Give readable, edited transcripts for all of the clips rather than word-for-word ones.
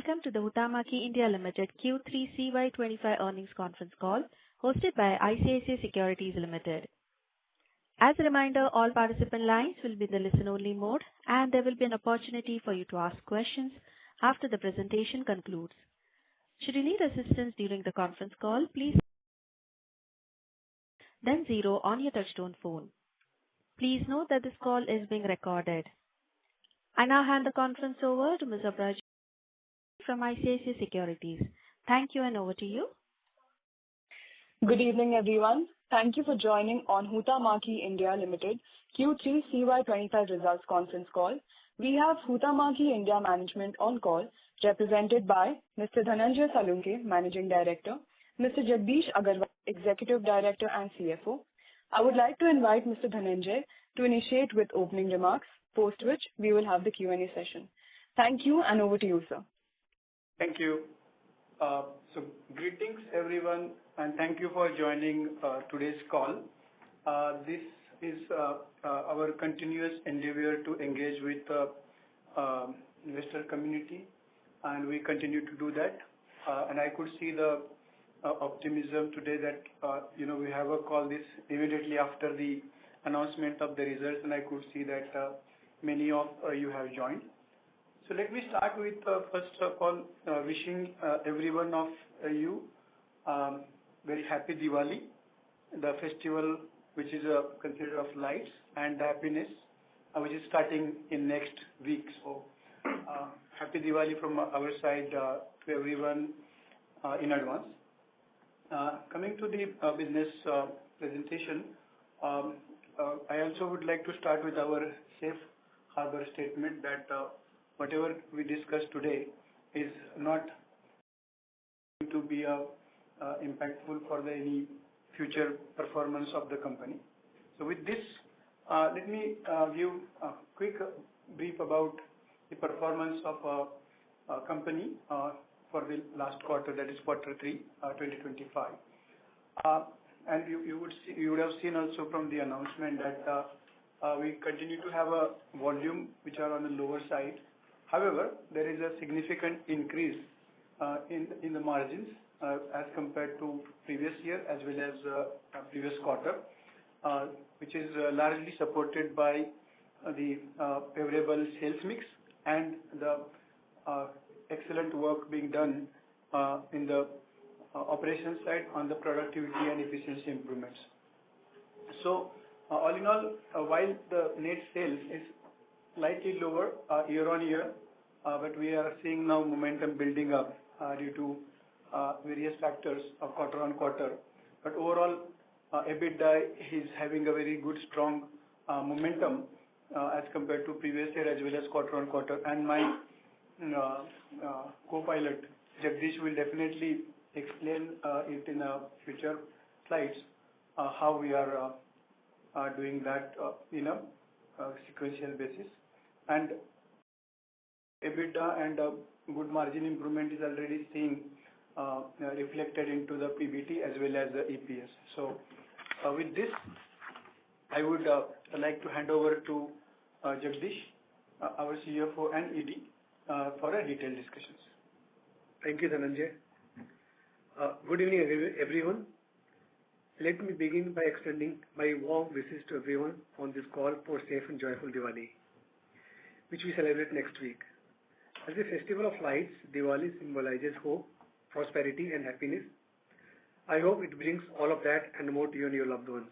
welcome to the Huhtamaki India Limited Q3 CY25 earnings conference call hosted by ICICI Securities Limited. As a reminder, all participant lines will be in the listen-only mode, and there will be an opportunity for you to ask questions after the presentation concludes. Should you need assistance during the conference call, please then 0 on your touchtone phone. Please note that this call is being recorded. I now hand the conference over to Ms. Abraj from ICICI Securities. Thank you, and over to you. Good evening, everyone. Thank you for joining on Huhtamaki India Limited Q3 CY25 results conference call. We have Huhtamaki India management on call, represented by Mr. Dhananjay Salunke, Managing Director, Mr. Jagdish Agarwal, Executive Director and CFO. I would like to invite Mr. Dhananjay to initiate with opening remarks, post which we will have the Q&A session. Thank you, and over to you, sir. Thank you. So greetings, everyone, and thank you for joining today's call. This is our continuous endeavor to engage with investor community, and we continue to do that. And I could see the optimism today that we have a call this immediately after the announcement of the results, and I could see that many of you have joined. So let me start with first of all wishing every one of you very happy Diwali, the festival which is considered of lights and happiness, which is starting in next week. So happy Diwali from our side to everyone in advance. Coming to the business presentation, I also would like to start with our safe harbor statement that whatever we discuss today is not going to be impactful for any future performance of the company. So with this, let me give a quick brief about the performance of a company for the last quarter, that is quarter 3, 2025. And you would have seen also from the announcement that we continue to have a volume which are on the lower side. However, there is a significant increase in the margins as compared to previous year as well as previous quarter, which is largely supported by the favorable sales mix and the excellent work being done in the operations side on the productivity and efficiency improvements. So all in all, while the net sales is slightly lower year on year, but we are seeing now momentum building up due to various factors of quarter on quarter. But overall, EBITDA is having a very good, strong momentum as compared to previous year as well as quarter on quarter. And my co-pilot Jagdish will definitely explain it in future slides how we are doing that in a sequential basis. And EBITDA and good margin improvement is already seen reflected into the PBT as well as the EPS. So with this, I would like to hand over to Jagdish, our CFO and ED, for a detailed discussions. Thank you, Dhananjay. Good evening, everyone. Let me begin by extending my warm wishes to everyone on this call for safe and joyful Diwali, which we celebrate next week. As a festival of lights, Diwali symbolizes hope, prosperity and happiness. I hope it brings all of that and more to you and your loved ones.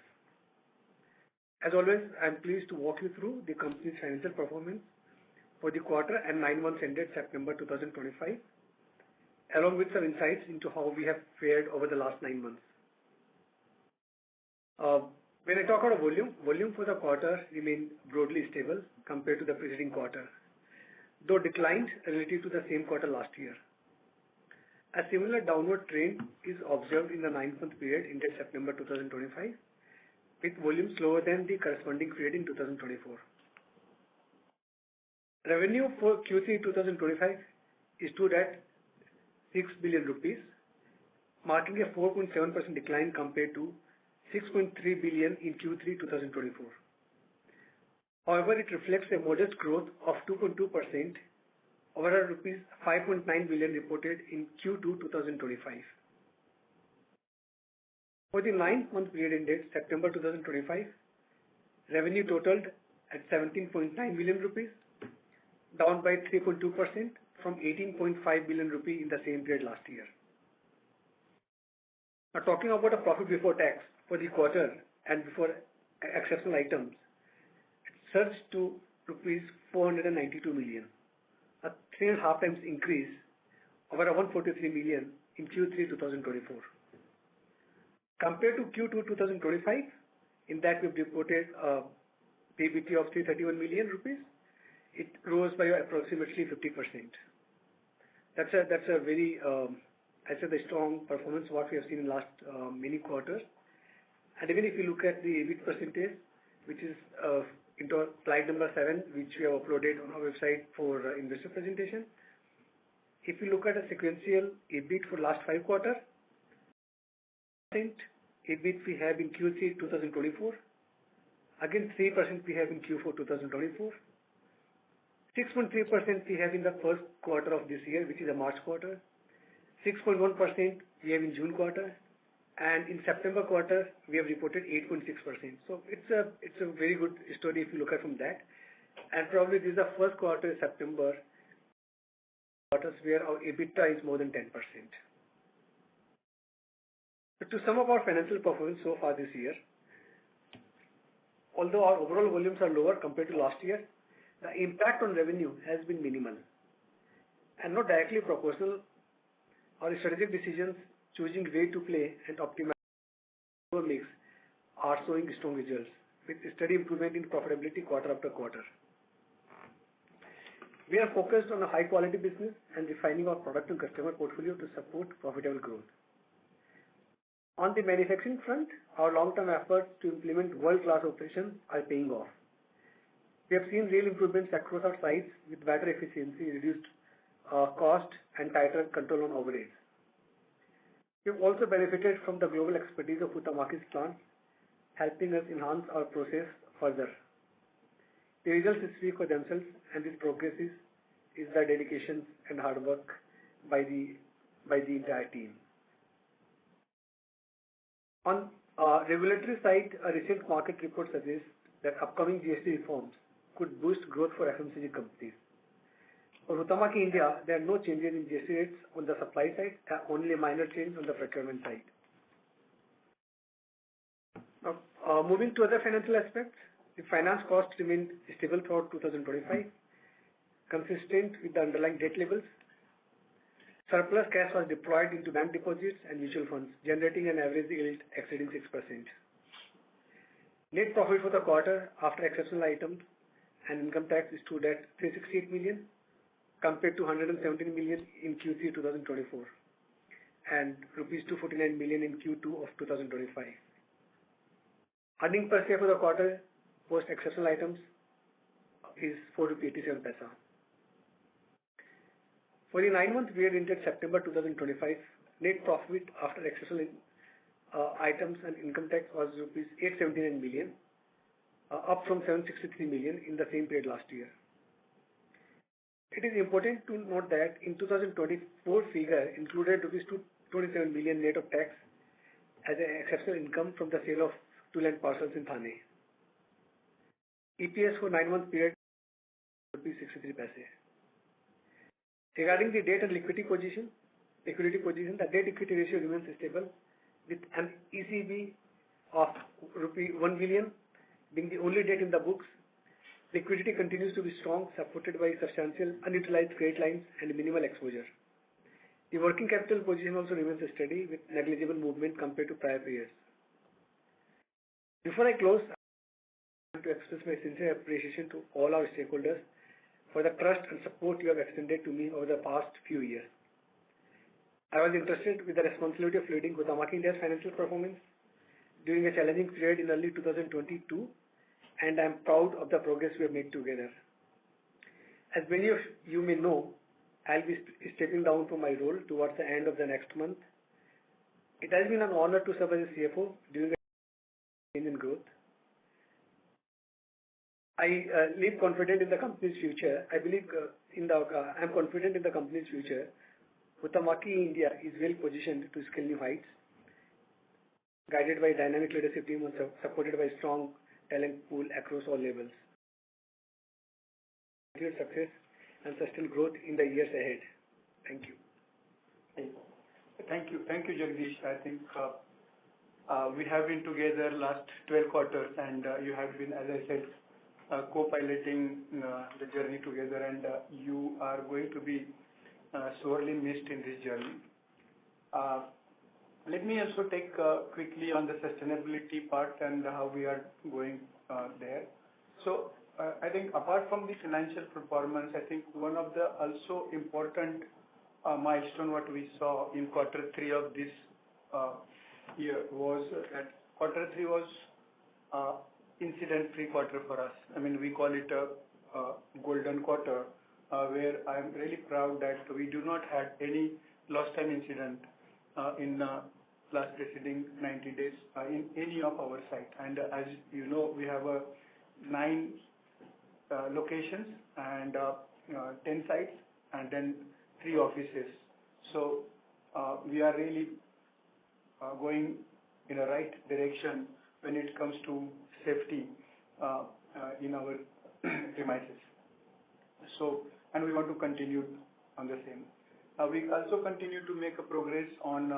As always, I am pleased to walk you through the company's financial performance for the quarter and 9 months ended September 2025, along with some insights into how we have fared over the last 9 months. When I talk about volume for the quarter remained broadly stable compared to the preceding quarter, though declined relative to the same quarter last year. A similar downward trend is observed in the 9-month period ended September 2025, with volumes lower than the corresponding period in 2024. Revenue for Q3 2025 is stood at 6 billion rupees, marking a 4.7% decline compared to 6.3 billion in Q3 2024. However, it reflects a modest growth of 2.2% over rupees 5.9 billion reported in Q2 2025. For the 9-month period ended September 2025, revenue totaled at 17.9 billion rupees, down by 3.2% from 18.5 billion rupee in the same period last year. Now, talking about the profit before tax for the quarter and before exceptional items, it surged to rupees 492 million, a 3.5 times increase over 143 million in Q3 2024. Compared to Q2 2025, in that we've reported a PBT of 331 million rupees, it rose by approximately 50%. That's a very a strong performance what we have seen in last many quarters. And even if you look at the EBIT percentage, which is into slide number 7, which we have uploaded on our website for investor presentation. If you look at a sequential EBIT for last 5 quarters, EBIT we have in Q3 2024, again 3% we have in Q4 2024, 6.3% we have in the first quarter of this year, which is a March quarter, 6.1% we have in June quarter, and in September quarter we have reported 8.6%. So it's a very good story if you look at from that. And probably this is the first quarter, September quarters, where our EBITDA is more than 10%. But to sum up our financial performance so far this year, although our overall volumes are lower compared to last year, the impact on revenue has been minimal and not directly proportional. Our strategic decisions, choosing way to play and optimize our mix, are showing strong results with steady improvement in profitability quarter after quarter. We are focused on a high quality business and refining our product and customer portfolio to support profitable growth. On the manufacturing front, our long-term efforts to implement world-class operations are paying off. We have seen real improvements across our sites with better efficiency, reduced cost, and tighter control on overheads. We have also benefited from the global expertise of Huhtamaki's plants, helping us enhance our process further. The results speak for themselves, and this progress is the dedication and hard work by the entire team. On regulatory side, a recent market report suggests that upcoming GST reforms could boost growth for FMCG companies. For Huhtamaki India, there are no changes in GST rates on the supply side, only a minor change on the procurement side. Now, moving to other financial aspects, the finance costs remained stable throughout 2025, consistent with the underlying debt levels. Surplus cash was deployed into bank deposits and mutual funds, generating an average yield exceeding 6%. Net profit for the quarter after exceptional items and income tax stood at 368 million compared to 117 million in Q3 2024 and rupees 249 million in Q2 of 2025. Earning per share for the quarter post exceptional items is 4.87 rupees. For the 9-month period ended September 2025, net profit after exceptional items and income tax was rupees 879 million, up from 763 million in the same period last year. It is important to note that in 2024 figure included rupees 227 million net of tax as an exceptional income from the sale of 2 land parcels in Thane. EPS for 9-month period rupees 63 paise. Regarding the debt and liquidity position, the debt equity ratio remains stable with an ECB of rupee 1 billion being the only debt in the books. Liquidity continues to be strong, supported by substantial unutilized credit lines and minimal exposure. The working capital position also remains steady with negligible movement compared to prior periods. Before I close, I want to express my sincere appreciation to all our stakeholders for the trust and support you have extended to me over the past few years. I was entrusted with the responsibility of leading Huhtamaki India's financial performance during a challenging period in early 2022, and I am proud of the progress we have made together. As many of you may know, I'll be stepping down from my role towards the end of the next month. It has been an honor to serve as a CFO during a change in growth. I live confident in the company's future. I believe I'm confident in the company's future. Huhtamaki India is well positioned to scale new heights, guided by dynamic leadership team and supported by strong talent pool across all levels. Continued success and sustained growth in the years ahead. Thank you. Thank you, Jagdish. I think we have been together last 12 quarters, and you have been, as I said, co-piloting the journey together, and you are going to be sorely missed in this journey. Let me also take quickly on the sustainability part and how we are going there. So I think apart from the financial performance, I think one of the also important milestone what we saw in quarter 3 of this year was that quarter 3 was incident-free quarter for us. I mean, we call it a golden quarter, where I am really proud that we do not have any lost time incident in last preceding 90 days in any of our site. And as you know, we have 9 locations and 10 sites and then 3 offices. So we are really going in a right direction when it comes to safety in our premises. So, and we want to continue on the same. We also continue to make a progress on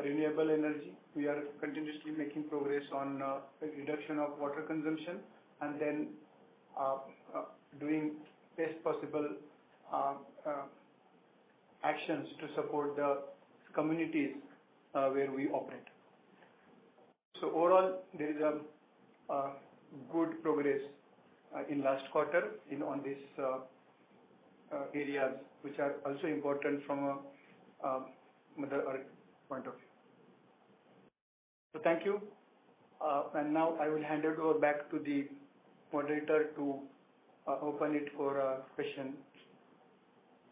renewable energy. We are continuously making progress on reduction of water consumption and then doing best possible actions to support the communities where we operate. So overall, there is a good progress in last quarter on these areas, which are also important from a Mother Earth point of view. So thank you. And now I will hand it over back to the moderator to open it for a question.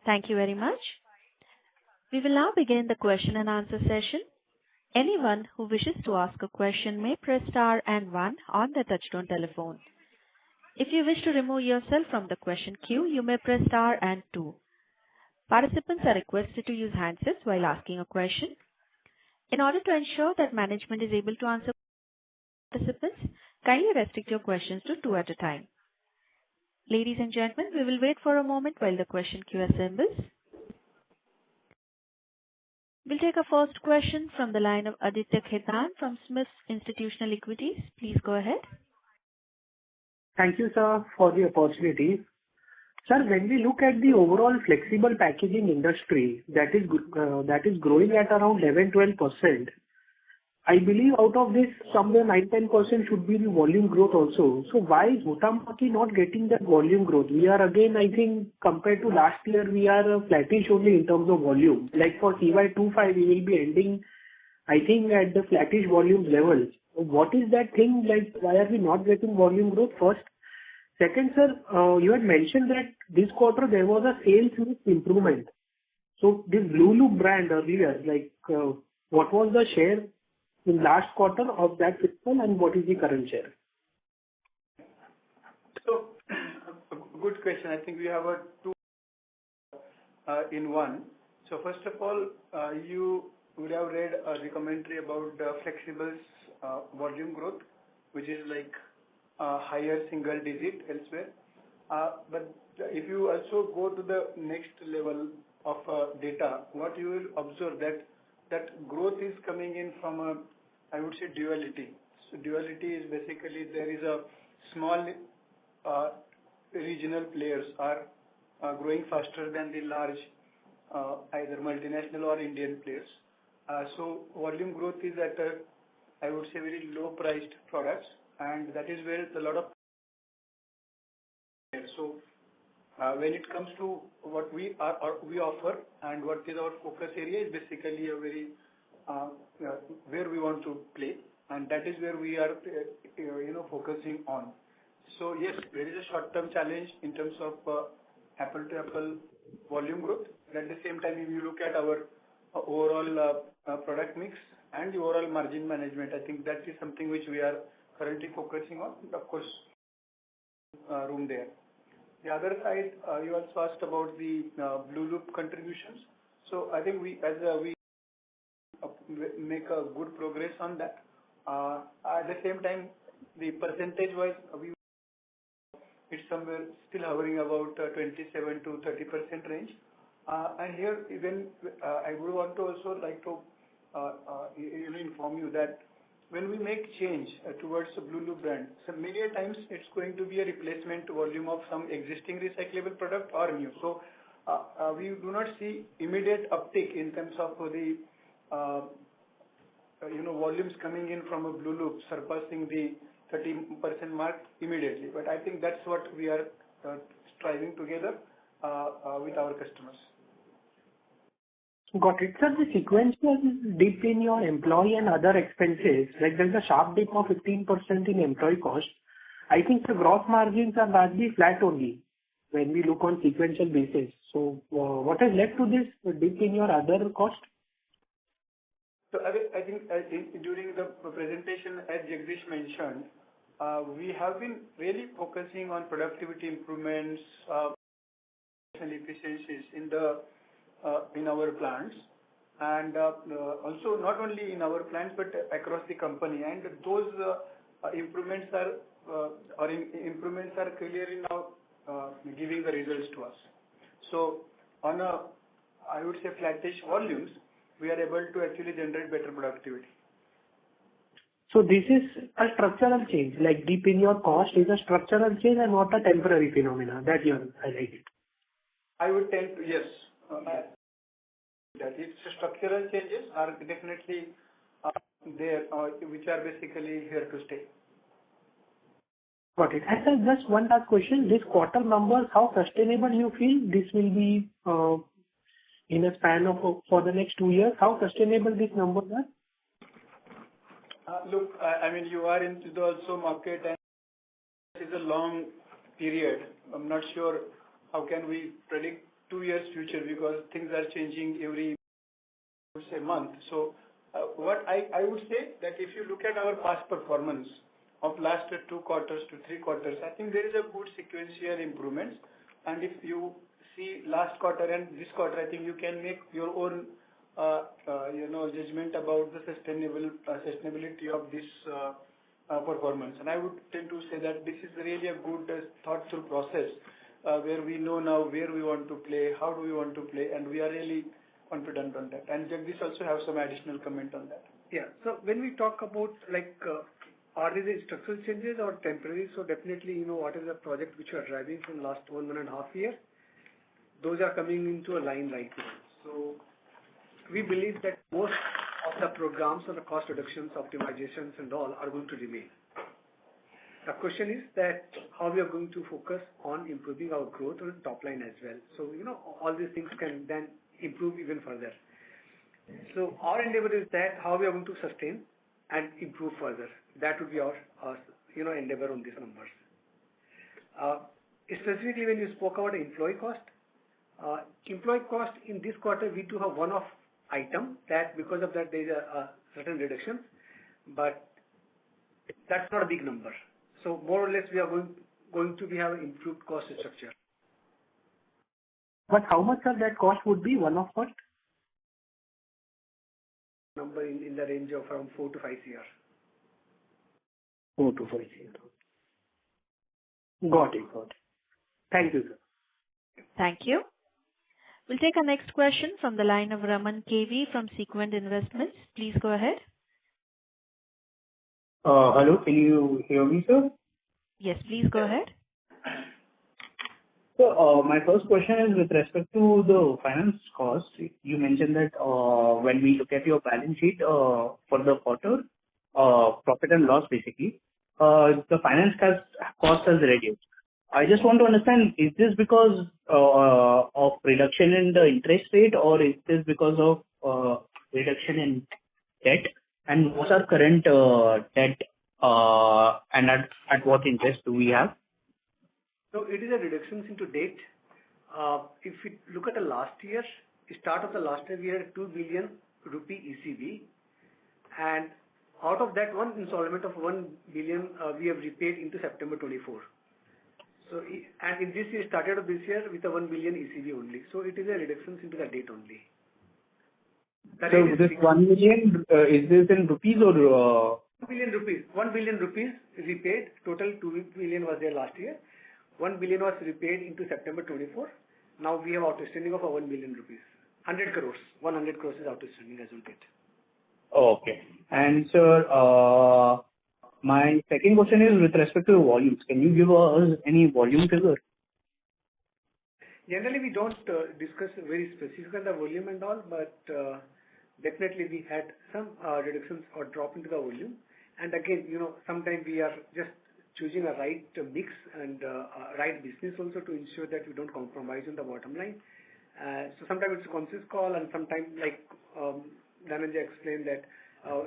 Thank you very much. We will now begin the question and answer session. Anyone who wishes to ask a question may press star and 1 on the touchtone telephone. If you wish to remove yourself from the question queue, you may press star and 2. Participants are requested to use handsets while asking a question. In order to ensure that management is able to answer participants, kindly restrict your questions to 2 at a time. Ladies and gentlemen, we will wait for a moment while the question queue assembles. We'll take a first question from the line of Aditya Khetan from Smith's Institutional Equities. Please go ahead. Thank you, sir, for the opportunity. Sir, when we look at the overall flexible packaging industry that is growing at around 11-12%, I believe out of this, somewhere 9-10% should be the volume growth also. So why is Huhtamaki not getting that volume growth? We are again, I think, compared to last year, we are flattish only in terms of volume. Like for CY25, we will be ending, I think, at the flattish volume level. What is that thing? Like, why are we not getting volume growth first? Second, sir, you had mentioned that this quarter there was a sales mix improvement. So this Blue Loop brand earlier, like, what was the share in last quarter of that fiscal and what is the current share? So, good question. I think we have 2 in 1. So first of all, you would have read the commentary about the flexibles volume growth, which is like higher single digit elsewhere. But if you also go to the next level of data, what you will observe that growth is coming in from I would say duality. So duality is basically there is a small regional players are growing faster than the large either multinational or Indian players. So volume growth is at I would say very low priced products, and that is where a lot of so when it comes to what we offer and what is our focus area is basically a very where we want to play, and that is where we are focusing on. So yes, there is a short-term challenge in terms of apple-to-apple volume growth. At the same time, if you look at our overall product mix and the overall margin management, I think that is something which we are currently focusing on. Of course, room there. The other side, you also asked about the Blue Loop contributions. So I think we make a good progress on that. At the same time, the percentage-wise, it's somewhere still hovering about 27 to 30% range. And here, even I would want to also like to inform you that when we make change towards a Blue Loop brand, so many a times it's going to be a replacement volume of some existing recyclable product or new. So we do not see immediate uptick in terms of the volumes coming in from a Blue Loop surpassing the 30% mark immediately. But I think that's what we are striving together with our customers. Got it. Sir, the sequential dip in your employee and other expenses, like there's a sharp dip of 15% in employee cost. I think the gross margins are largely flat only when we look on sequential basis. So what has led to this dip in your other cost? So I think during the presentation, as Jagdish mentioned, we have been really focusing on productivity improvements and efficiencies in our plants, and also not only in our plants but across the company. And those improvements are clearly now giving the results to us. So on I would say flattish volumes, we are able to actually generate better productivity. So this is a structural change, like dip in your cost is a structural change and not a temporary phenomena that you have highlighted. I would tend to, yes. That it's structural changes are definitely there, which are basically here to stay. Got it. And sir, just one last question. This quarter numbers, how sustainable you feel this will be in a span of for the next 2 years? How sustainable these numbers are? Look, I mean, you are into the also market, and it is a long period. I'm not sure how can we predict 2 years future, because things are changing every month. So what I would say that if you look at our past performance of last 2 quarters to 3 quarters, I think there is a good sequential improvements. And if you see last quarter and this quarter, I think you can make your own judgment about the sustainability of this performance. And I would tend to say that this is really a good thought through process where we know now where we want to play, how do we want to play, and we are really confident on that. And Jagdish also have some additional comment on that. Yeah. So when we talk about are these structural changes or temporary? So definitely, what is the project which we are driving from last 1.5 years? Those are coming into a line right now. So we believe that most of the programs or the cost reductions, optimizations and all are going to remain. The question is that how we are going to focus on improving our growth on the top line as well. So, all these things can then improve even further. So our endeavor is that how we are going to sustain and improve further. That would be our endeavor on these numbers. Specifically when you spoke about employee cost in this quarter, we do have one-off item that because of that there is a certain reduction, but that's not a big number. So more or less we are going to have an improved cost structure. But how much of that cost would be one-off cost? Number in the range of around 4 to 5 CR. 4 to 5 CR. Got it. Thank you, sir. Thank you. We'll take our next question from the line of Raman KV from Sequent Investments. Please go ahead. Hello, can you hear me, sir? Yes, please go ahead. So my first question is with respect to the finance cost. You mentioned that when we look at your balance sheet for the quarter, profit and loss basically, the finance cost has reduced. I just want to understand, is this because of reduction in the interest rate, or is this because of reduction in debt? And what's our current debt and at what interest do we have? So it is a reduction into debt. If we look at the last year, start of the last year, we had 2 billion rupee ECB, and out of that one installment of 1 billion we have repaid into September 24. So, and in this year, started of this year with a 1 billion ECB only. So it is a reduction into the debt only. The So this 1 million, is this in rupees or? 1 billion rupees. 1 billion rupees repaid. Total 2 billion was there last year. 1 billion was repaid into September 24. Now we have outstanding of 1 billion rupees. 100 crores. 100 crores is outstanding as on date. Okay. And sir, my second question is with respect to volumes. Can you give us any volume figure? Generally, we don't discuss very specific on the volume and all, but definitely we had some reductions or drop into the volume. And again, sometimes we are just choosing a right mix and right business also to ensure that we don't compromise on the bottom line. So sometimes it's a conscious call, and sometimes, like Dhananjay explained, that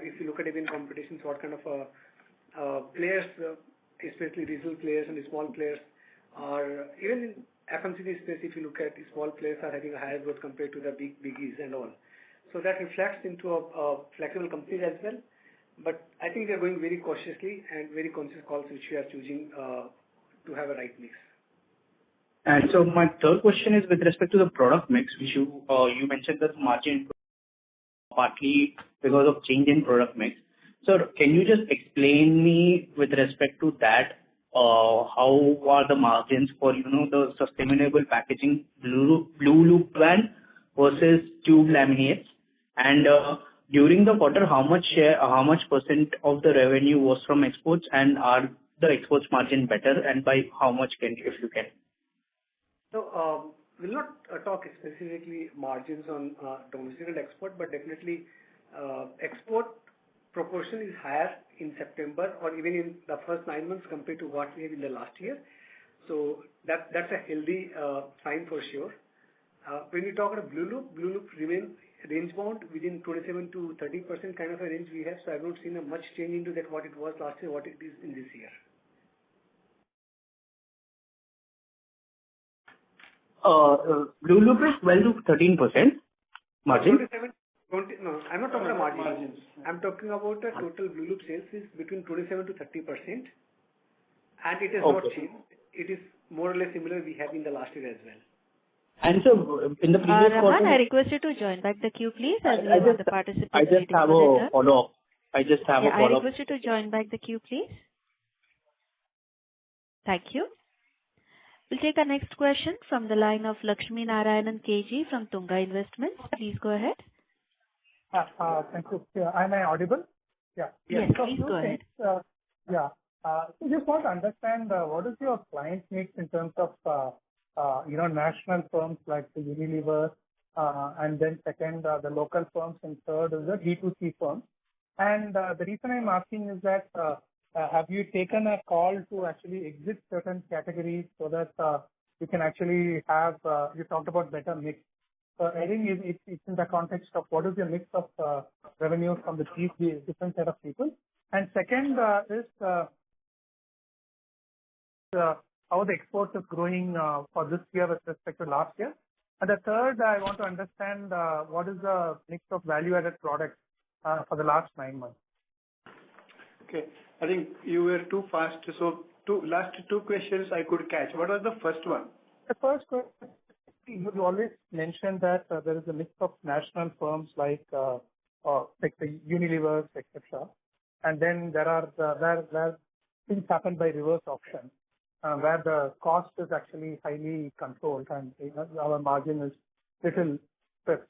if you look at even competitions, what kind of players, especially regional players and small players, are even in FMCG space. If you look at small players are having a higher growth compared to the biggies and all. So that reflects into a flexible companies as well. But I think we are going very cautiously and very conscious calls which we are choosing to have a right mix. And so my third question is with respect to the product mix, which you mentioned that margin partly because of change in product mix. So can you just explain me with respect to that, how are the margins for, the sustainable packaging blue loop brand versus tube laminates? And during the quarter, how much percent of the revenue was from exports, and are the exports margin better, and by how much if you can? So we'll not talk specifically margins on domestic and export, but definitely export proportion is higher in September or even in the first 9 months compared to what we had in the last year. So that's a healthy sign for sure. When we talk about blue loop remains range bound within 27 to 30% kind of a range we have. So I've not seen a much change into that what it was last year, what it is in this year. Blue loop is 12 to 13% margin. 27, 20, no, I'm not talking about margins. I'm talking about the total blue loop sales is between 27 to 30%, and it has not changed. It is more or less similar we have in the last year as well. And so in the previous quarter, I request you to join back the queue, please, as we have the participants. I just have a follow-up. I request you to join back the queue, please. Thank you. We'll take our next question from the line of Lakshmi Narayanan KG from Tunga Investments. Please go ahead. Thank you. Am I audible? Yeah. Yes, please go ahead. So just want to understand what is your client mix in terms of national firms like the Unilever, and then second the local firms, and third is the D2C firms. And the reason I'm asking is that have you taken a call to actually exit certain categories so that you can actually have, you talked about better mix. So I think it's in the context of what is your mix of revenue from the different set of people. And second is how the exports is growing for this year with respect to last year. And the third, I want to understand what is the mix of value-added products for the last 9 months. Okay. I think you were too fast. So last two questions I could catch. What was the first one? The first question, you always mentioned that there is a mix of national firms like the Unilever, etc. And then there are where things happen by reverse auction, where the cost is actually highly controlled and our margin is little fixed.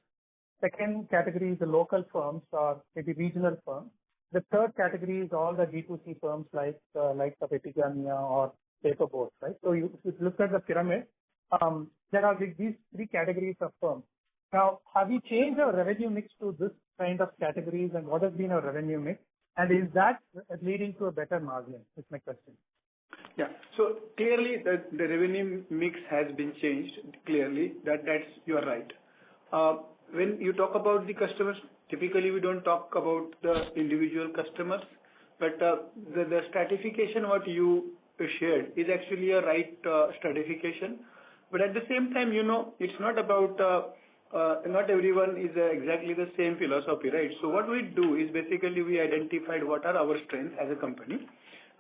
Second category is the local firms or maybe regional firms. The third category is all the D2C firms like the Epigamia or Paperboard, right? So if you look at the pyramid, there are these three categories of firms. Now, have you changed our revenue mix to this kind of categories, and what has been our revenue mix? And is that leading to a better margin? Is my question. Yeah. So clearly the revenue mix has been changed. Clearly that's you are right. When you talk about the customers, typically we don't talk about the individual customers, but the stratification what you shared is actually a right stratification. But at the same time, it's not about not everyone is exactly the same philosophy, right? So what we do is basically we identified what are our strengths as a company.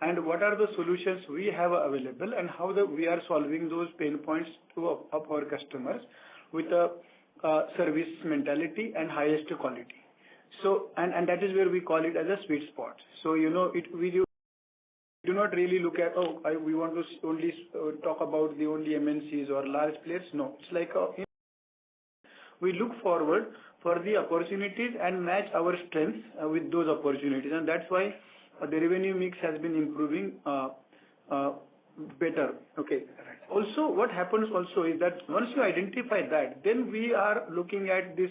and what are the solutions we have available, and how we are solving those pain points of our customers with a service mentality and highest quality. So, and that is where we call it as a sweet spot. So, we do not really look at, we want to only talk about the only MNCs or large players. No, it's like we look forward for the opportunities and match our strengths with those opportunities, and that's why the revenue mix has been improving better. Okay. Also, what happens also is that once you identify that, then we are looking at this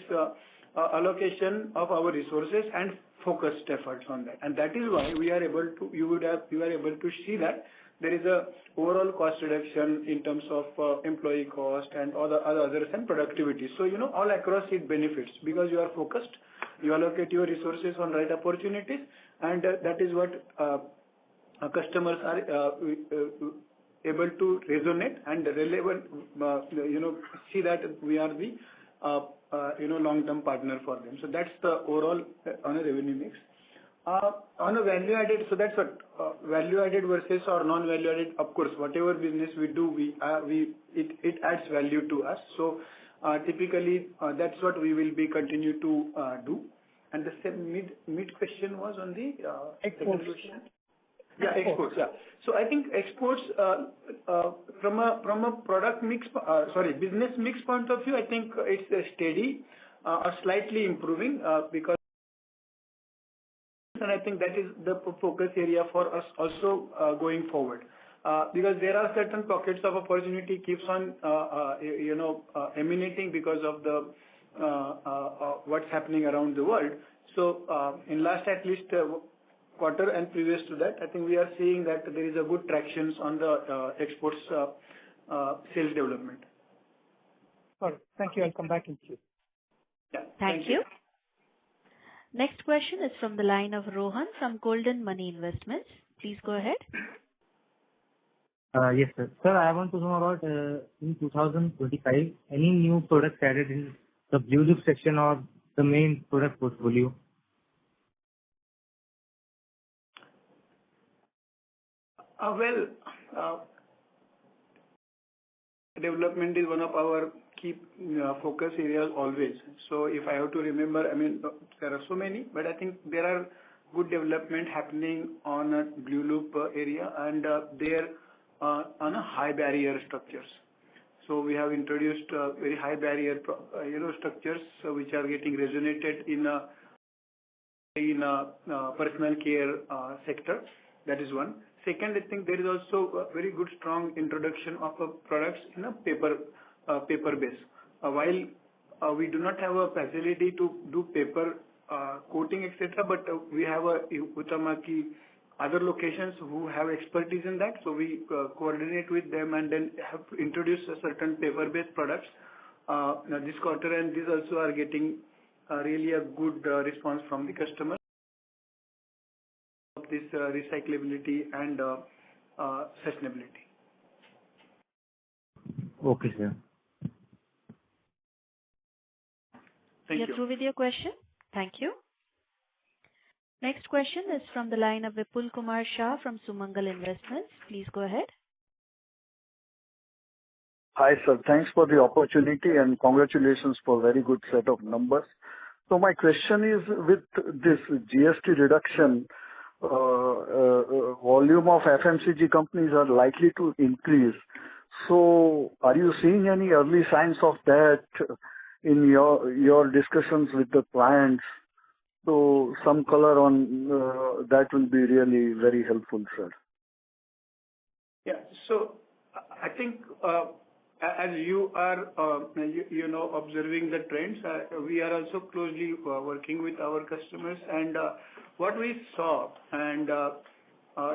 allocation of our resources and focused efforts on that, and that is why we are able to. You are able to see that there is a overall cost reduction in terms of employee cost and all the others and productivity. So all across it benefits because you are focused. You allocate your resources on right opportunities, and that is what customers are able to resonate and relevant. See that we are the long-term partner for them. So that's the overall on a revenue mix. On a value added, so that's what value added versus or non-value added. Of course, whatever business we do, it adds value to us. So typically, that's what we will be continue to do. And the mid question was on the exports. Yeah, exports. Yeah. So I think exports from a product mix, business mix point of view, I think it's steady or slightly improving because. And I think that is the focus area for us also going forward, because there are certain pockets of opportunity keeps on emanating because of the what's happening around the world. So in last at least quarter and previous to that, I think we are seeing that there is a good traction on the exports sales development. All right. Thank you. I'll come back in queue. Yeah. Thank you. Next question is from the line of Rohan from Golden Money Investments. Please go ahead. Yes, sir. Sir, I want to know about in 2025, any new products added in the Blue Loop section or the main product portfolio? Development is one of our key focus areas always. So if I have to remember, I mean, there are so many, but I think there are good development happening on a Blue Loop area, and there on a high barrier structures. So we have introduced very high barrier structures which are getting resonated in personal care sector. That is one. Second, I think there is also a very good strong introduction of products in a paper base. While we do not have a facility to do paper coating, etc., but we have a Huhtamaki other locations who have expertise in that. So we coordinate with them and then have introduced a certain paper-based products this quarter, and these also are getting really a good response from the customer. This recyclability and sustainability. Okay, sir. Thank you. You're through with your question. Thank you. Next question is from the line of Vipul Kumar Shah from Sumangal Investments. Please go ahead. Hi, sir. Thanks for the opportunity and congratulations for very good set of numbers. So my question is, with this GST reduction, volume of FMCG companies are likely to increase. So are you seeing any early signs of that in your discussions with the clients? So some color on that will be really very helpful, sir. Yeah. So I think as you are observing the trends, we are also closely working with our customers, and what we saw, and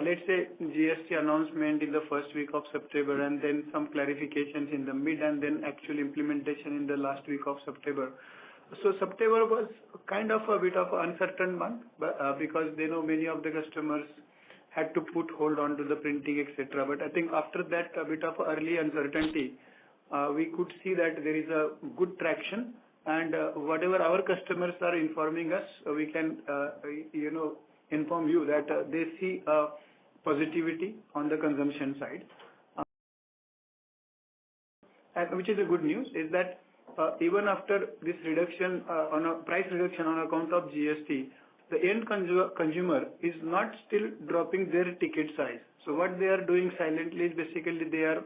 let's say GST announcement in the first week of September, and then some clarifications in the mid, and then actual implementation in the last week of September. So September was kind of a bit of an uncertain month, but because many of the customers had to put hold on to the printing, etc. But I think after that, a bit of early uncertainty, we could see that there is a good traction, and whatever our customers are informing us, we can inform you that they see a positivity on the consumption side. And which is a good news, is that even after this reduction on a price reduction on account of GST, the end consumer is not still dropping their ticket size. So what they are doing silently is basically they are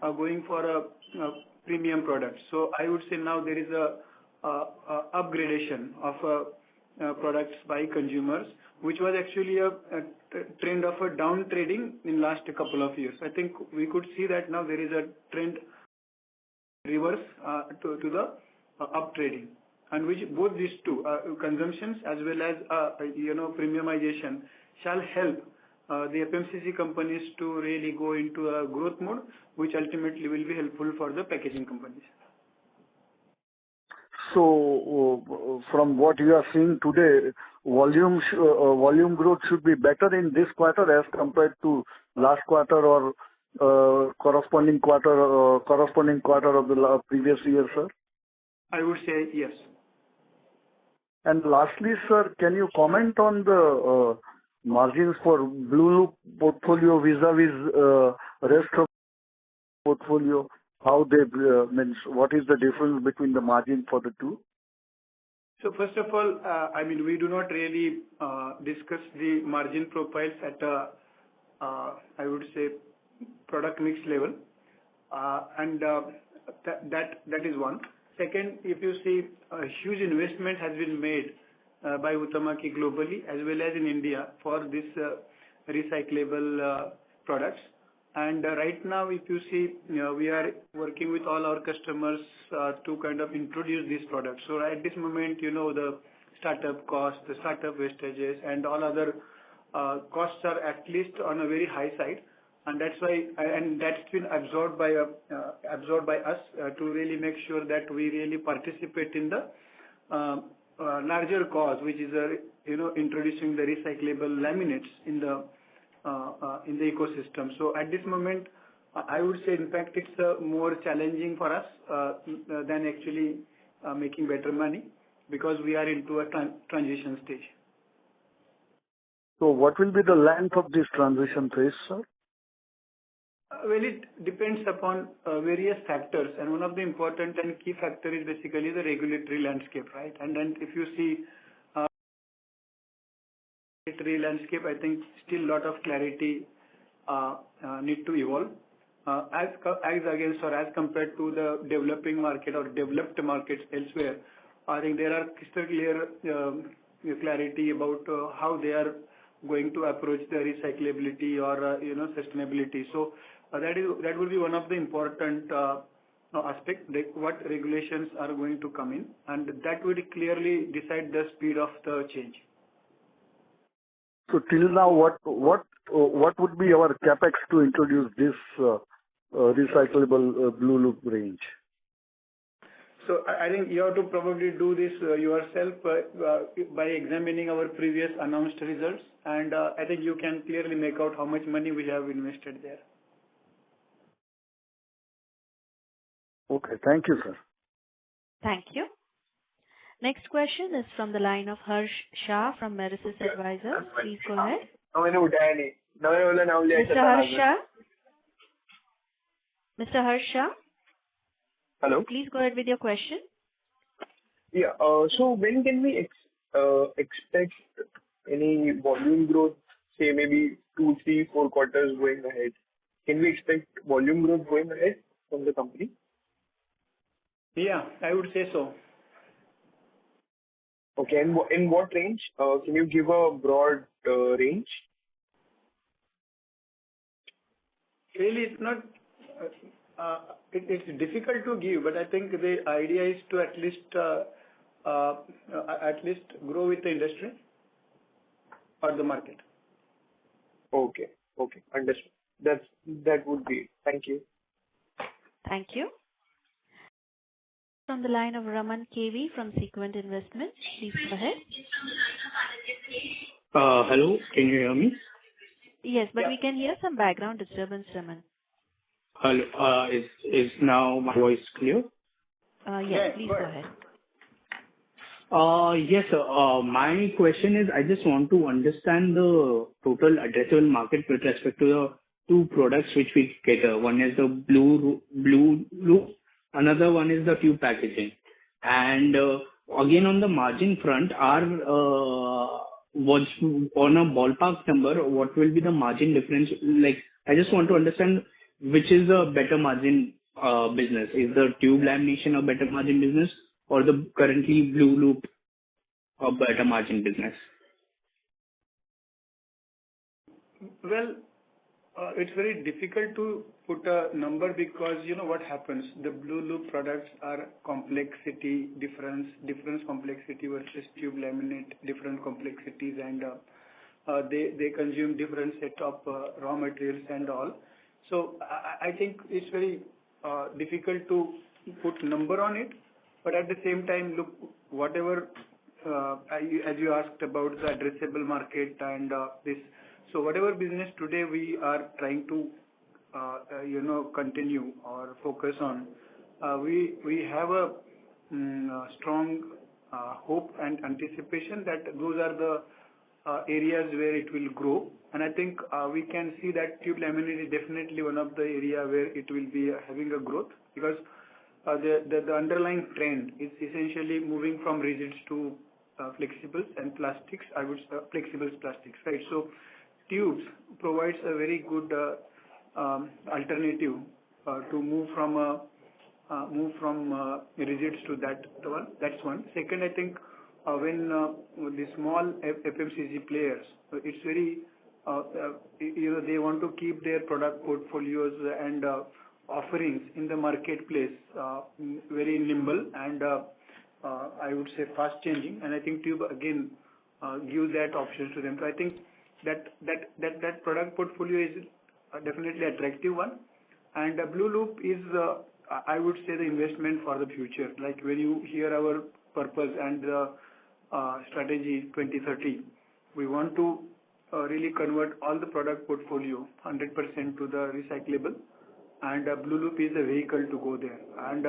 going for a premium product. So I would say now there is a upgradation of products by consumers, which was actually a trend of a down trading in last couple of years. I think we could see that now there is a trend reverse to the up trading, and which both these two consumptions as well as premiumization shall help the FMCG companies to really go into a growth mode, which ultimately will be helpful for the packaging companies. So, from what you are seeing today, volume growth should be better in this quarter as compared to last quarter or corresponding quarter of the previous year, sir? I would say yes. And lastly, sir, can you comment on the margins for Blue Loop portfolio vis-a-vis rest of portfolio? How they means what is the difference between the margin for the two? So first of all, I mean, we do not really discuss the margin profiles at I would say product mix level, and that is one. Second, if you see, a huge investment has been made by Huhtamaki globally as well as in India for this recyclable products. And right now, if you see, we are working with all our customers to kind of introduce these products. So at this moment, the startup costs, the startup wastages, and all other costs are at least on a very high side. And that's why, and that's been absorbed by us to really make sure that we really participate in the larger cause, which is introducing the recyclable laminates in the ecosystem. So at this moment, I would say, in fact, it's more challenging for us than actually making better money, because we are into a transition stage. So what will be the length of this transition phase, sir? Well, it depends upon various factors, and one of the important and key factor is basically the regulatory landscape, right? And then if you see regulatory landscape, I think still a lot of clarity need to evolve as compared to the developing market or developed markets elsewhere. I think there are crystal clear clarity about how they are going to approach the recyclability or sustainability. So that will be one of the important aspect, what regulations are going to come in, and that would clearly decide the speed of the change. So till now, what would be our capex to introduce this recyclable Blue Loop range? So I think you have to probably do this yourself by examining our previous announced results, and I think you can clearly make out how much money we have invested there. Okay, thank you, sir. Thank you. Next question is from the line of Harsh Shah from Merisis Advisors. Please go ahead. Mr. Harsh Shah? Mr. Harsh Shah? Hello? Please go ahead with your question. Yeah. So when can we expect any volume growth, say maybe 2, 3, 4 quarters going ahead? Can we expect volume growth going ahead from the company? Yeah, I would say so. Okay, and in what range? Can you give a broad range? Really, it's not. It's difficult to give, but I think the idea is to at least grow with the industry or the market. Okay, understood. That would be it. Thank you. Thank you. From the line of Raman KV from Sequent Investments. Please go ahead. Hello, can you hear me? Yes, but we can hear some background disturbance, Raman. Hello, is now my voice clear? Yes, please go ahead. Yes, sir. My question is, I just want to understand the total addressable market with respect to the two products which we cater. One is the blue loop, another one is the tube packaging. And again, on the margin front, what's on a ballpark number, what will be the margin difference? Like, I just want to understand which is a better margin business. Is the tube lamination a better margin business or the currently blue loop a better margin business? Well, it's very difficult to put a number because you know what happens. The blue loop products are complexity difference complexity versus tube laminate, different complexities, and they consume different set of raw materials and all. So I think it's very difficult to put number on it. But at the same time, look, whatever as you asked about the addressable market and this. So whatever business today we are trying to continue or focus on, we have a strong hope and anticipation that those are the areas where it will grow. And I think we can see that tube laminate is definitely one of the area where it will be having a growth because the underlying trend is essentially moving from rigids to flexibles and plastics. I would say flexibles plastics, right? So tubes provides a very good alternative to move from rigids to that one. That's one. Second, I think when the small FMCG players, it's very they want to keep their product portfolios and offerings in the marketplace very nimble and I would say fast changing. And I think tube again gives that option to them. So I think that product portfolio is definitely attractive one. And Blue Loop is, I would say, the investment for the future. Like when you hear our purpose and the strategy 2030, we want to really convert all the product portfolio 100% to the recyclable. And Blue Loop is the vehicle to go there. And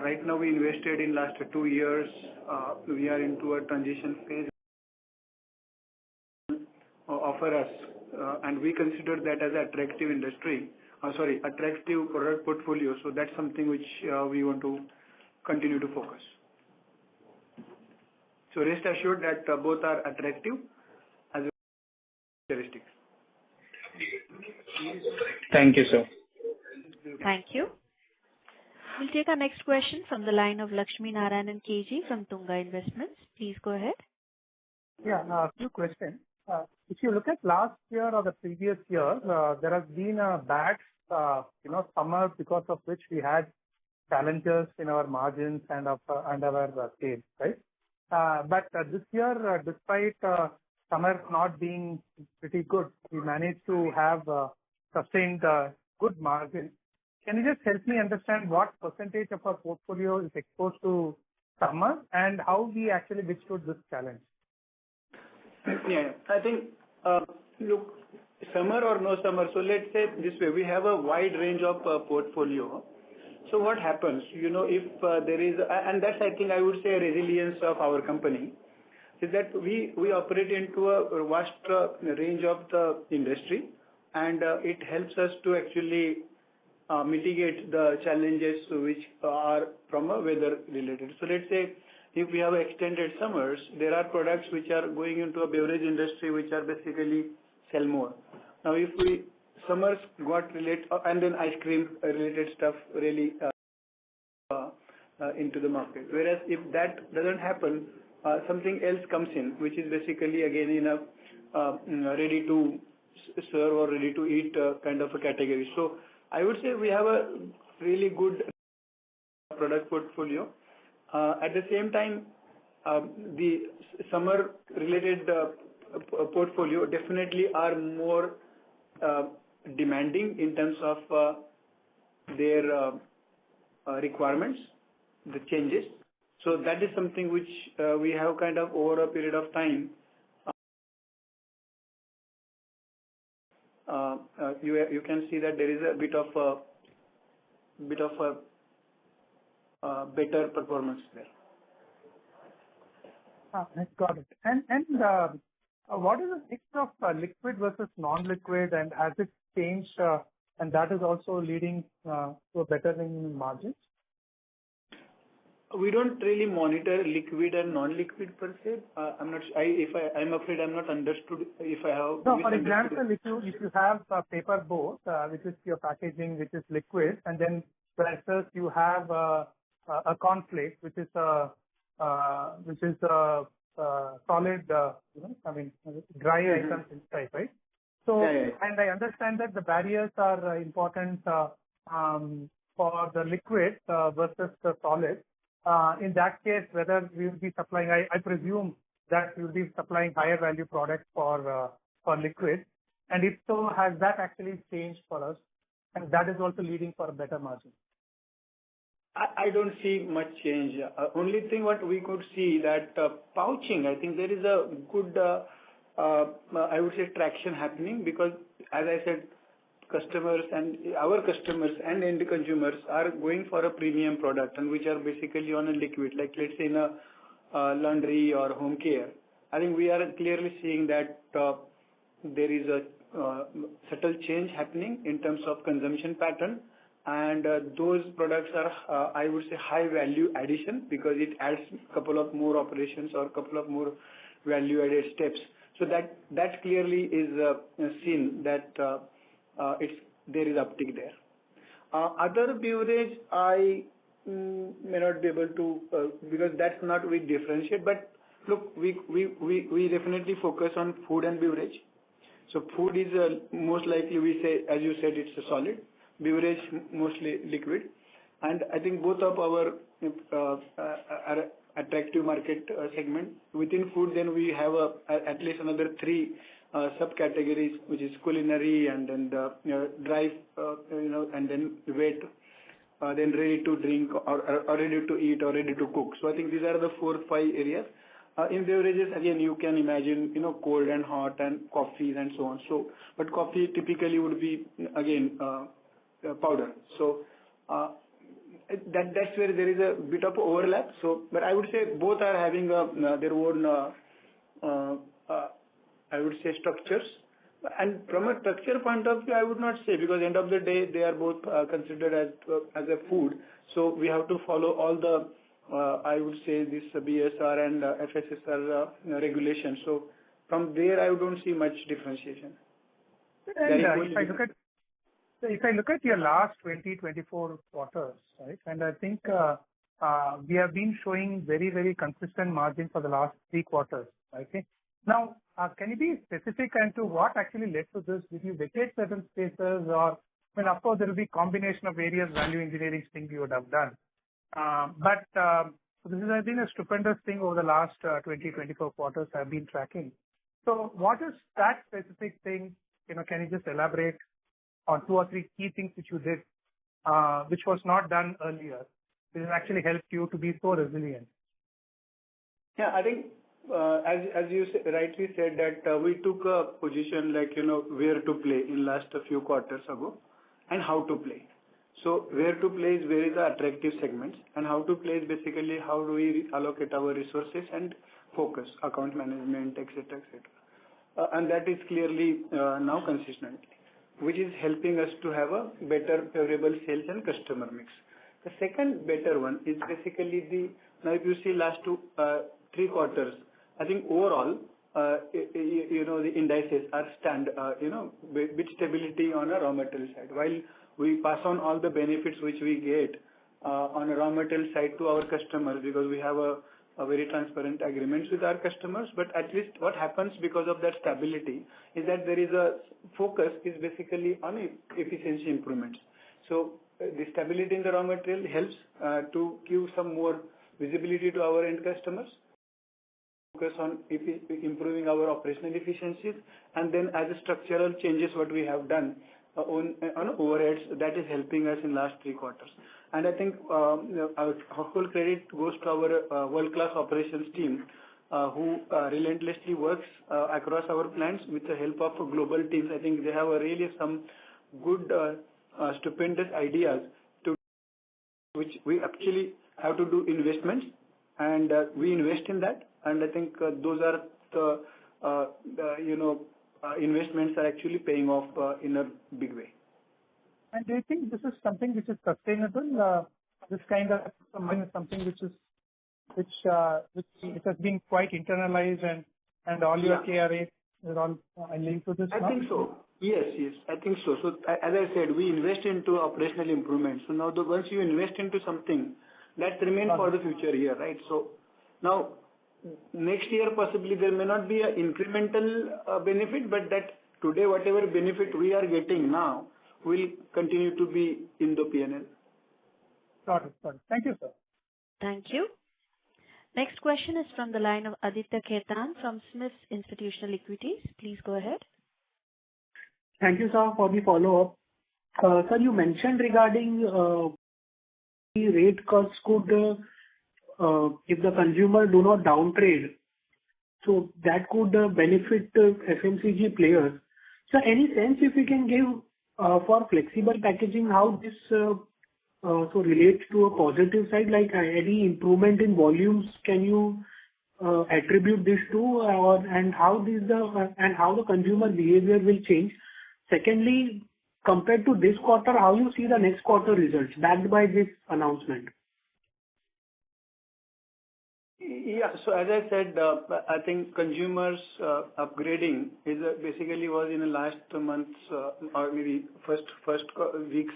right now we invested in last 2 years. We are into a transition phase. Offer us, and we consider that as an attractive attractive product portfolio. So that's something which we want to continue to focus. So rest assured that both are attractive as well as characteristics. Thank you, sir. Thank you. We'll take our next question from the line of Lakshmi Narayanan KG from Tunga Investments. Please go ahead. Yeah, a few questions. If you look at last year or the previous year, there has been a bad, summer because of which we had challenges in our margins and our sales, right? But this year, despite summer not being pretty good, we managed to have sustained good margins. Can you just help me understand what percentage of our portfolio is exposed to summer and how we actually withstood this challenge? Yeah, I think, look, summer or no summer, so let's say this way, we have a wide range of portfolio. So what happens, if there is, and that's, I think, I would say, a resilience of our company, is that we operate into a vast range of the industry, and it helps us to actually mitigate the challenges which are from a weather related. So let's say, if we have extended summers, there are products which are going into a beverage industry which are basically sell more. Now, if summers got related, and then ice cream related stuff really into the market. Whereas if that doesn't happen, something else comes in, which is basically again in a ready to serve or ready to eat kind of a category. So I would say we have a really good product portfolio. At the same time, the summer-related portfolio definitely are more demanding in terms of their requirements, the changes. So that is something which we have kind of over a period of time. You can see that there is a bit of a better performance there. Got it. And what is the mix of liquid versus non-liquid, and has it changed, and that is also leading to a better in margins? We don't really monitor liquid and non-liquid per se. I'm afraid I'm not understood if I have. No, for example, if you have a paper board, which is your packaging, which is liquid, and then versus you have a cornflake, which is a solid, dry items inside, right? So, and I understand that the barriers are important for the liquid versus the solid. In that case, whether we will be supplying, I presume that we will be supplying higher value products for liquid. And if so, has that actually changed for us? And that is also leading for a better margin. I don't see much change. Only thing what we could see that pouching, I think there is a good, I would say, traction happening, because as I said, customers and our customers and end consumers are going for a premium product, and which are basically on a liquid, like let's say in a laundry or home care. I think we are clearly seeing that there is a subtle change happening in terms of consumption pattern, and those products are, I would say, high value addition, because it adds a couple of more operations or a couple of more value added steps. So that clearly is seen that there is uptick there. Other beverage, I may not be able to, because that's not we differentiate. But look, we definitely focus on food and beverage. So food is most likely, we say, as you said, it's a solid. Beverage mostly liquid, and I think both of our are attractive market segment. Within food, then we have at least another 3 subcategories, which is culinary, and then the dry, and then wet, then ready to drink, or ready to eat, or ready to cook. So I think these are the 4 or 5 areas. In beverages, again, you can imagine, cold and hot and coffees and so on. So, but coffee typically would be again powder. So that's where there is a bit of overlap. So, but I would say both are having their own, I would say, structures. And from a structure point of view, I would not say, because end of the day they are both considered as a food. So we have to follow all the I would say this BSR and FSSR regulations. So from there, I don't see much differentiation. And if I look at your last 24 quarters, right, and I think we have been showing very, very consistent margin for the last 3 quarters. Okay. Now, can you be specific into what actually led to this? Did you vacate certain spaces, or, of course, there will be combination of various value engineering things you would have done. But this has been a stupendous thing over the last 24 quarters I've been tracking. So what is that specific thing? Can you just elaborate on 2 or 3 key things which you did, which was not done earlier? This has actually helped you to be so resilient. Yeah, I think as you rightly said that we took a position like, where to play in last few quarters ago and how to play. So where to play is where is the attractive segments, and how to play is basically how do we allocate our resources and focus, account management, etc., etc. And that is clearly now consistent, which is helping us to have a better favorable sales and customer mix. The second better one is basically now if you see last 3 quarters, I think overall, the indices are bit stability on a raw material side. While we pass on all the benefits which we get on a raw material side to our customers, because we have a very transparent agreements with our customers, but at least what happens because of that stability is that there is a focus is basically on efficiency improvements. So the stability in the raw material helps to give some more visibility to our end customers, focus on improving our operational efficiencies, and then as a structural changes what we have done on overheads, that is helping us in last 3 quarters. And I think our whole credit goes to our world-class operations team who relentlessly works across our plants with the help of global teams. I think they have really some good stupendous ideas to which we actually have to do investments, and we invest in that. and I think those are investments are actually paying off in a big way. And do you think this is something which is sustainable? This kind of something which has been quite internalized and all your KRAs are all linked to this? I think so. Yes, I think so. So as I said, we invest into operational improvements. So now once you invest into something, that remains for the future year, right? So now next year possibly there may not be an incremental benefit, but that today whatever benefit we are getting now will continue to be in the P&L. Got it. Thank you, sir. Thank you. Next question is from the line of Aditya Khetan from Smith's Institutional Equities. Please go ahead. Thank you, sir, for the follow-up. Sir, you mentioned regarding the rate cuts could, if the consumer do not downtrade, so that could benefit FMCG players. So any sense if you can give for flexible packaging, how this so relates to a positive side, like any improvement in volumes, can you attribute this to, and how the consumer behavior will change? Secondly, compared to this quarter, how you see the next quarter results backed by this announcement? Yeah. So as I said, I think consumers upgrading is basically was in the last month's or maybe first week's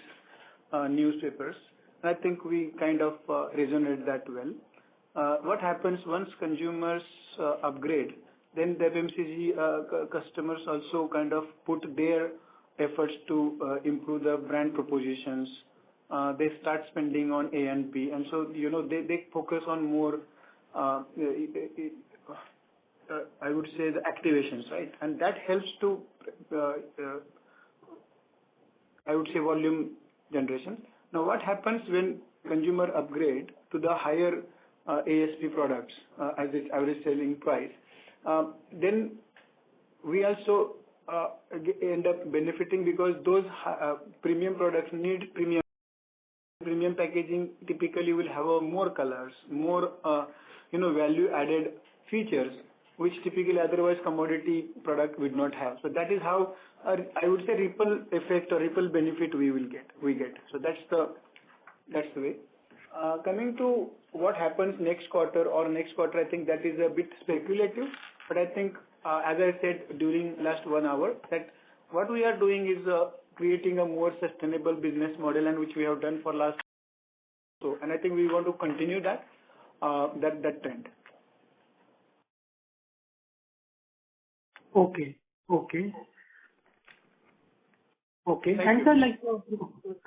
newspapers. I think we kind of resonated that well. What happens once consumers upgrade, then the FMCG customers also kind of put their efforts to improve the brand propositions. They start spending on A&P, and so they focus on more. I would say the activations, right, and that helps to I would say volume generation. Now, what happens when consumer upgrade to the higher ASP products as its average selling price? Then we also end up benefiting because those premium products need premium packaging. Typically, will have more colors, more value added features, which typically otherwise commodity product would not have. So that is how I would say ripple effect or ripple benefit we get. So that's the way. Coming to what happens next quarter, I think that is a bit speculative. But I think, as I said during last 1 hour, that what we are doing is creating a more sustainable business model, and which we have done for last. So, and I think we want to continue that trend. Okay. And sir,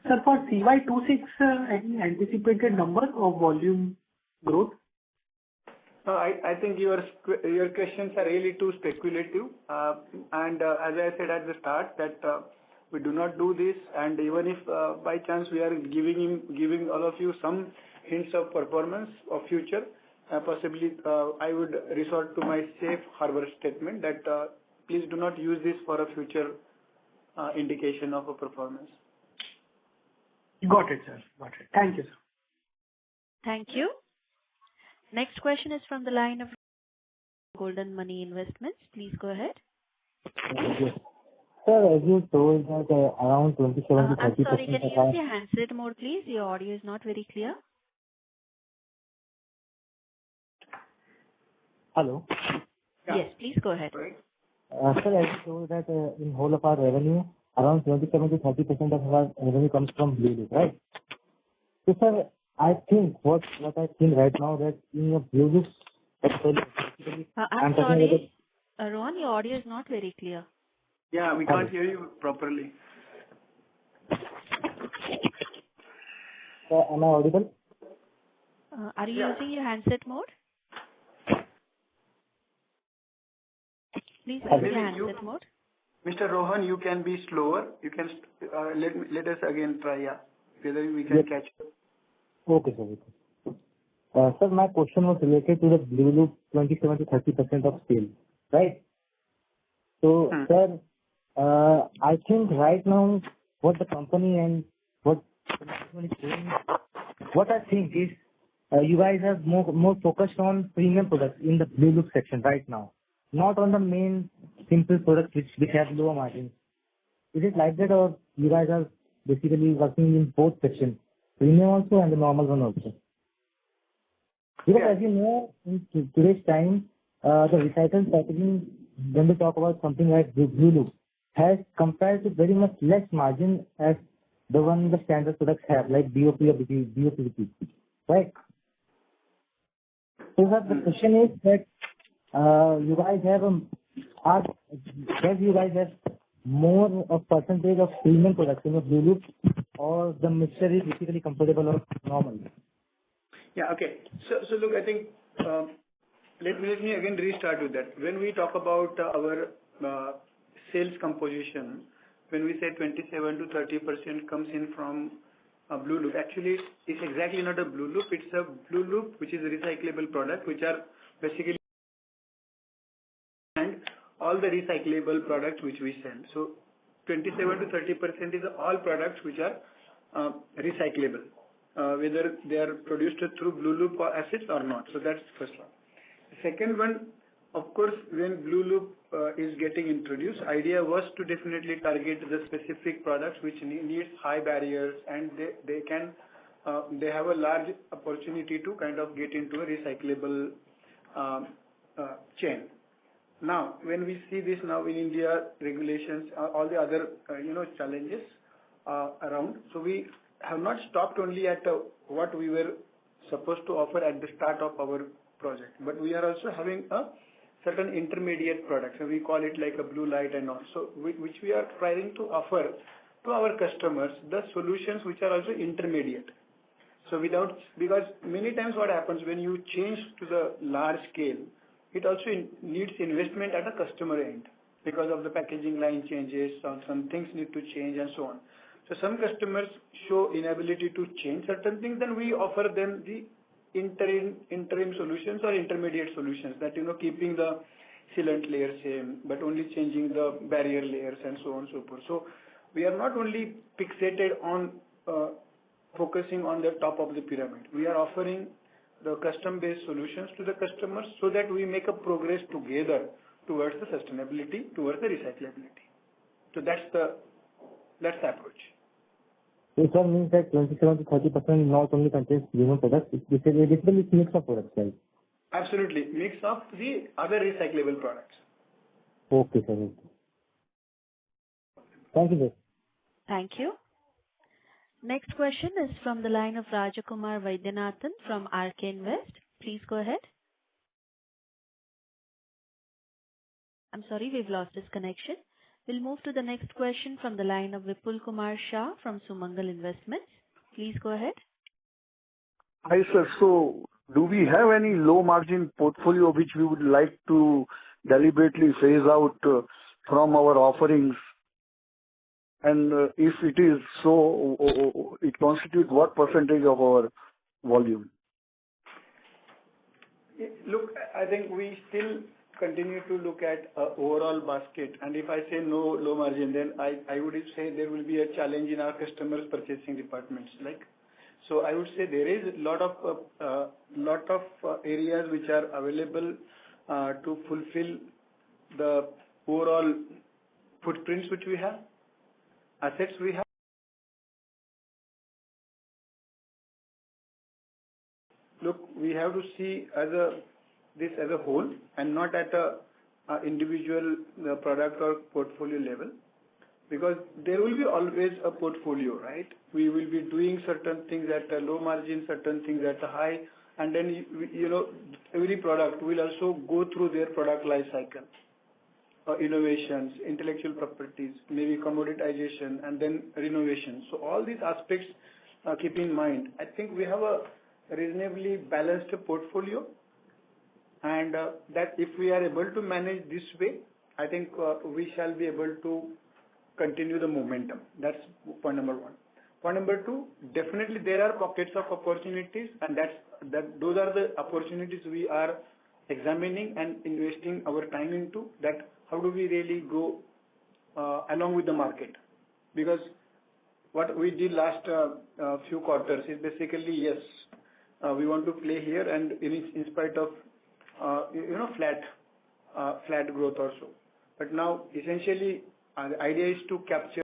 sir, for CY26, any anticipated number of volume growth? I think your questions are really too speculative. And as I said at the start, that we do not do this. And even if by chance we are giving all of you some hints of performance of future, possibly I would resort to my safe harbor statement that please do not use this for a future indication of a performance. Got it, sir. Got it. Thank you, sir. Thank you. Next question is from the line of Golden Money Investments. Please go ahead. Yes. Sir, as you told that around 27 to 30%. I'm sorry, can you use your handset mode, please? Your audio is not very clear. Hello? Yes, please go ahead. Right. Sir, as you told that in whole of our revenue, around 27 to 30% of our revenue comes from Blue Loop, right? So, sir, I think what I think right now that in your Blue Loop, I'm sorry, Rohan, your audio is not very clear. Yeah, we can't hear you properly. Am I audible? Are you using your handset mode? Please use your handset mode. Mr. Rohan, you can be slower. You can let us again try. Yeah, whether we can catch you. Okay, sir. Sir, my question was related to the Blue Loop 27 to 30% of sales, right? So, sir, I think right now what the company and what the company is doing, what I think is you guys are more focused on premium products in the blue loop section right now, not on the main simple products which have lower margins. Is it like that, or you guys are basically working in both sections, premium also and the normal one also? Because as you know, in today's time, the recycled packaging, when we talk about something like blue loop, has compared to very much less margin as the one the standard products have, like BOP or BOPP, right? So sir, the question is that you guys have does you guys have more of percentage of premium products in the blue loop, or the mixture is basically comfortable or normal? Yeah, okay. So look, I think let me again restart with that. When we talk about our sales composition, when we say 27 to 30% comes in from blue loop, actually it's exactly not a blue loop. It's a blue loop which is a recyclable product, which are basically and all the recyclable products which we sell. So 27 to 30% is all products which are recyclable, whether they are produced through blue loop or assets or not. So that's the first one. The second one, of course, when blue loop is getting introduced, idea was to definitely target the specific products which needs high barriers, and they have a large opportunity to kind of get into a recyclable chain. Now, when we see this now in India, regulations, all the other challenges around, so we have not stopped only at what we were supposed to offer at the start of our project, but we are also having a certain intermediate products, and we call it like a blue light and also which we are trying to offer to our customers the solutions which are also intermediate. So because many times what happens when you change to the large scale, it also needs investment at a customer end because of the packaging line changes, some things need to change and so on. So some customers show inability to change certain things, then we offer them the interim solutions or intermediate solutions that, keeping the sealant layer same, but only changing the barrier layers and so on and so forth. So we are not only fixated on focusing on the top of the pyramid. We are offering the custom-based solutions to the customers so that we make a progress together towards the sustainability, towards the recyclability. So that's the approach. This one means that 27 to 30% not only contains premium products, it's basically a mix of products, right? Absolutely. Mix of the other recyclable products. Okay, sir. Thank you, sir. Thank you. Next question is from the line of Rajakumar Vaidyanathan from RK Invest. Please go ahead. I'm sorry, we've lost this connection. We'll move to the next question from the line of Vipul Kumar Shah from Sumangal Investments. Please go ahead. Hi, sir. So, do we have any low margin portfolio which we would like to deliberately phase out from our offerings? And if it is so, it constitutes what percentage of our volume? Look, I think we still continue to look at overall basket, and if I say no low margin, then I would say there will be a challenge in our customers' purchasing departments. So I would say there is a lot of areas which are available to fulfill the overall footprints which we have, assets we have. Look, we have to see this as a whole and not at a individual product or portfolio level, because there will be always a portfolio, right? We will be doing certain things at a low margin, certain things at a high, and then every product will also go through their product life cycle, innovations, intellectual properties, maybe commoditization, and then renovation. So all these aspects keep in mind. I think we have a reasonably balanced portfolio, and that if we are able to manage this way, I think we shall be able to continue the momentum. That's point number one. Point number two, definitely there are pockets of opportunities, and those are the opportunities we are examining and investing our time into. That how do we really go along with the market? Because what we did last few quarters is basically, yes, we want to play here, and in spite of flat growth also. But now essentially the idea is to capture.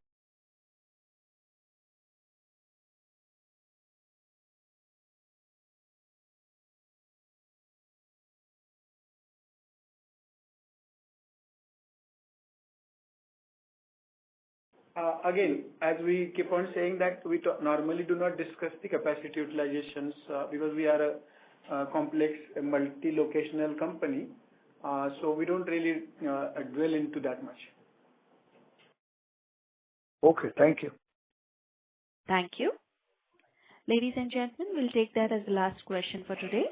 Again, as we keep on saying that we normally do not discuss the capacity utilizations because we are a complex multi-locational company, so we don't really dwell into that much. Okay, thank you. Thank you. Ladies and gentlemen, we'll take that as the last question for today.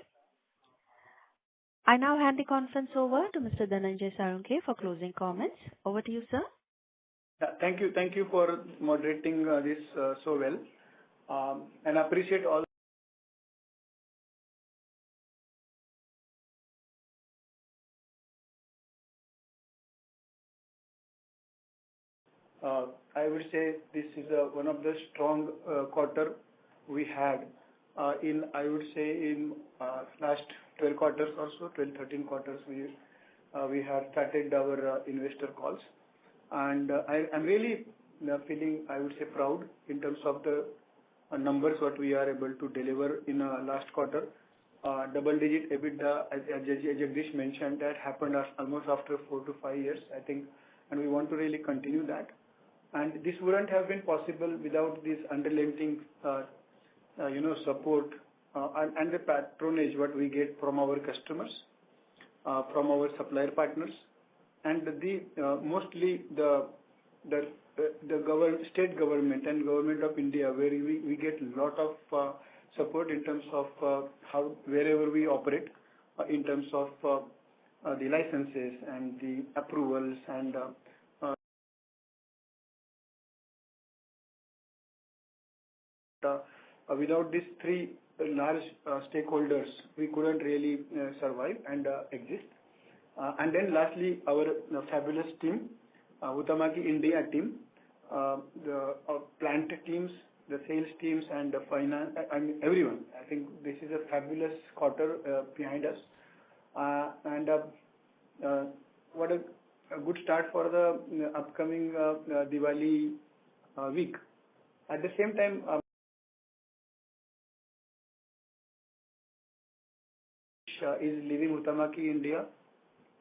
I now hand the conference over to Mr. Dhananjay Salunkhe for closing comments. Over to you, sir. Thank you. Thank you for moderating this so well, and appreciate all. I would say this is one of the strong quarter we had in, I would say, in last 12 quarters or so, 12, 13 quarters we have started our investor calls. And I'm really feeling, I would say, proud in terms of the numbers what we are able to deliver in last quarter. Double-digit EBITDA, as Jagdish mentioned, that happened almost after 4 to 5 years, I think, and we want to really continue that. And this wouldn't have been possible without this unrelenting, support and the patronage what we get from our customers, from our supplier partners, and mostly the state government and government of India, where we get a lot of support in terms of wherever we operate, in terms of the licenses and the approvals and without these three large stakeholders, we couldn't really survive and exist. And then lastly, our fabulous team, Huhtamaki India team, the plant teams, the sales teams, and the finance, and everyone. I think this is a fabulous quarter behind us, and what a good start for the upcoming Diwali week. At the same time, is leaving Huhtamaki India.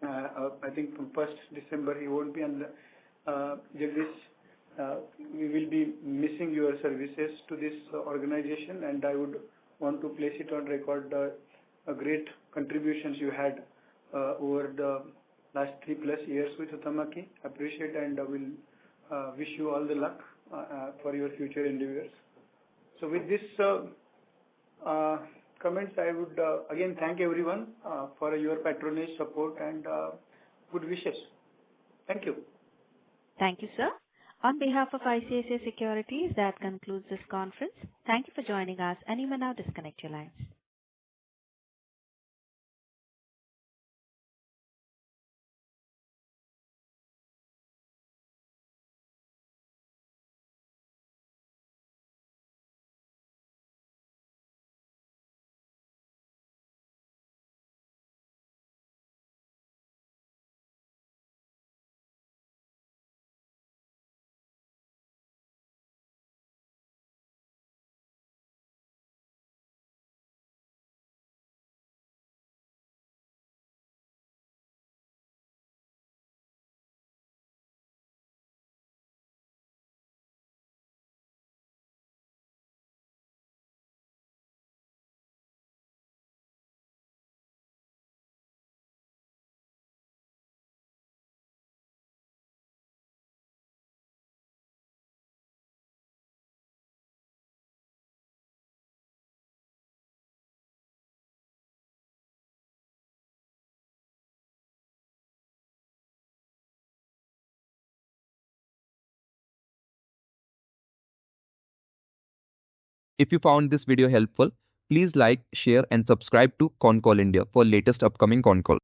I think from 1st December he won't be, and Jagdish, we will be missing your services to this organization, and I would want to place it on record great contributions you had over the last 3+ years with Huhtamaki. Appreciate, and will wish you all the luck for your future endeavors. So with this comments, I would again thank everyone for your patronage, support, and good wishes. Thank you. Thank you, sir. On behalf of ICICI Securities, that concludes this conference. Thank you for joining us, and you may now disconnect your lines. If you found this video helpful, please like, share and subscribe to Concall India for latest upcoming Concall.